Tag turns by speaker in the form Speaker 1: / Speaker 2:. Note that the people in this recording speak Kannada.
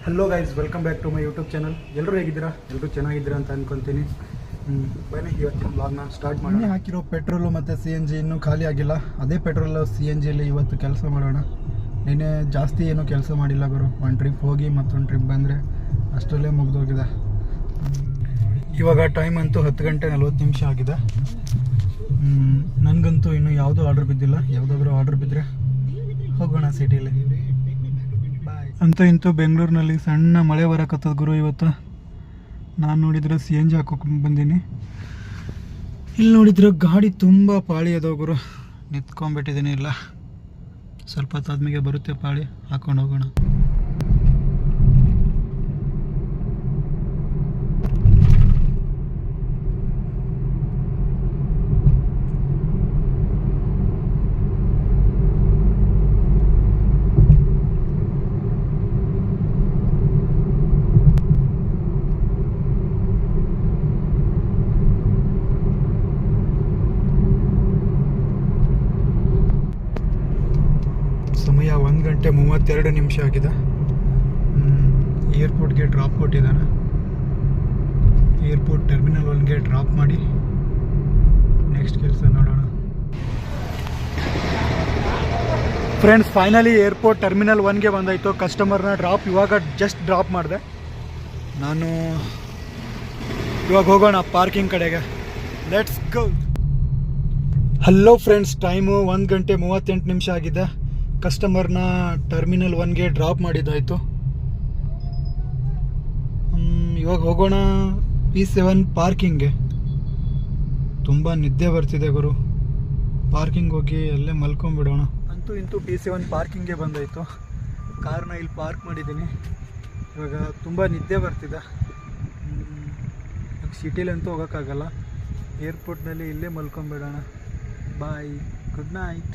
Speaker 1: Hello guys, welcome back to my YouTube channel. ಎಲ್ಲರೂ ಹೇಗಿದ್ದೀರಾ? ಎಲ್ಲರೂ ಚೆನ್ನಾಗಿದ್ದೀರಾ ಅಂತ ಅಂದ್ಕೊತೀನಿ. ಬನ್ನಿ ಇವತ್ತಿನ ಬ್ಲಾಗ್ನ ಸ್ಟಾರ್ಟ್ ಮಾಡಿ. ಹಾಕಿರೋ ಪೆಟ್ರೋಲು ಮತ್ತು CNG ಇನ್ನೂ ಖಾಲಿ ಆಗಿಲ್ಲ. ಅದೇ ಪೆಟ್ರೋಲು CNGಯಲ್ಲಿ ಇವತ್ತು ಕೆಲಸ ಮಾಡೋಣ. ನಿನ್ನೆ ಜಾಸ್ತಿ ಏನೂ ಕೆಲಸ ಮಾಡಿಲ್ಲ ಗುರು. ಒಂದು ಟ್ರಿಪ್ ಹೋಗಿ ಮತ್ತೊಂದು ಟ್ರಿಪ್ ಬಂದರೆ ಅಷ್ಟರಲ್ಲೇ ಮುಗಿದೋಗಿದೆ. ಇವಾಗ ಟೈಮ್ ಅಂತೂ 10:40 ಆಗಿದೆ. ನನಗಂತೂ ಇನ್ನೂ ಯಾವುದೂ ಆರ್ಡ್ರ್ ಬಿದ್ದಿಲ್ಲ. ಯಾವುದಾದ್ರೂ ಆರ್ಡ್ರ್ ಬಿದ್ದರೆ ಹೋಗೋಣ ಸಿಟಿಲಿ. ಅಂತೂ ಇಂತೂ ಬೆಂಗಳೂರಿನಲ್ಲಿ ಸಣ್ಣ ಮಳೆ ಬರಕತ್ತದ ಗುರು. ಇವತ್ತು ನಾನು ನೋಡಿದ್ರೆ CNG ಹಾಕೋಕೆ ಬಂದೀನಿ. ಇಲ್ಲಿ ನೋಡಿದ್ರೆ ಗಾಡಿ ತುಂಬ ಪಾಳಿ ಅದಾವ ಗುರು. ನಿಂತ್ಕೊಂಡ್ಬಿಟ್ಟಿದ್ದೀನಿ. ಇಲ್ಲ, ಸ್ವಲ್ಪ ಹೊತ್ತಾದ್ಮೇಲೆ ಬರುತ್ತೆ ಪಾಳಿ, ಹಾಕೊಂಡು ಹೋಗೋಣ. ಸಮಯ 1:32 ಆಗಿದೆ. ಏರ್ಪೋರ್ಟ್ಗೆ ಡ್ರಾಪ್ ಕೊಟ್ಟಿದ್ದಾನೆ. ಏರ್ಪೋರ್ಟ್ ಟರ್ಮಿನಲ್ 1ಗೆ ಡ್ರಾಪ್ ಮಾಡಿ ನೆಕ್ಸ್ಟ್ ಕೆಲಸ ನೋಡೋಣ. ಫ್ರೆಂಡ್ಸ್, ಫೈನಲಿ ಏರ್ಪೋರ್ಟ್ ಟರ್ಮಿನಲ್ 1ಗೆ ಬಂದಾಯಿತು. ಕಸ್ಟಮರ್ನ ಇವಾಗ ಜಸ್ಟ್ ಡ್ರಾಪ್ ಮಾಡಿದೆ. ನಾನು ಇವಾಗ ಹೋಗೋಣ ಪಾರ್ಕಿಂಗ್ ಕಡೆಗೆ. Let's go. Hello friends, time 1:38 ಆಗಿದೆ. ಕಸ್ಟಮರ್ನ ಟರ್ಮಿನಲ್ 1ಗೆ ಡ್ರಾಪ್ ಮಾಡಿದ್ದಾಯಿತು. ಇವಾಗ ಹೋಗೋಣ P7 ಪಾರ್ಕಿಂಗ್ಗೆ. ತುಂಬ ನಿದ್ದೆ ಬರ್ತಿದೆ ಗುರು. ಪಾರ್ಕಿಂಗ್ ಹೋಗಿ ಅಲ್ಲೇ ಮಲ್ಕೊಂಡ್ಬಿಡೋಣ. ಅಂತೂ ಇಂತೂ P7 ಪಾರ್ಕಿಂಗ್ಗೆ ಬಂದಾಯಿತು. ಕಾರ್ನ ಇಲ್ಲಿ ಪಾರ್ಕ್ ಮಾಡಿದ್ದೀನಿ. ಇವಾಗ ತುಂಬ ನಿದ್ದೆ ಬರ್ತಿದೆ. ಸಿಟಿಲಂತೂ ಹೋಗೋಕ್ಕಾಗಲ್ಲ. ಏರ್ಪೋರ್ಟ್ನಲ್ಲಿ ಇಲ್ಲೇ ಮಲ್ಕೊಂಡ್ಬಿಡೋಣ. ಬಾಯ್, ಗುಡ್ ನೈಟ್.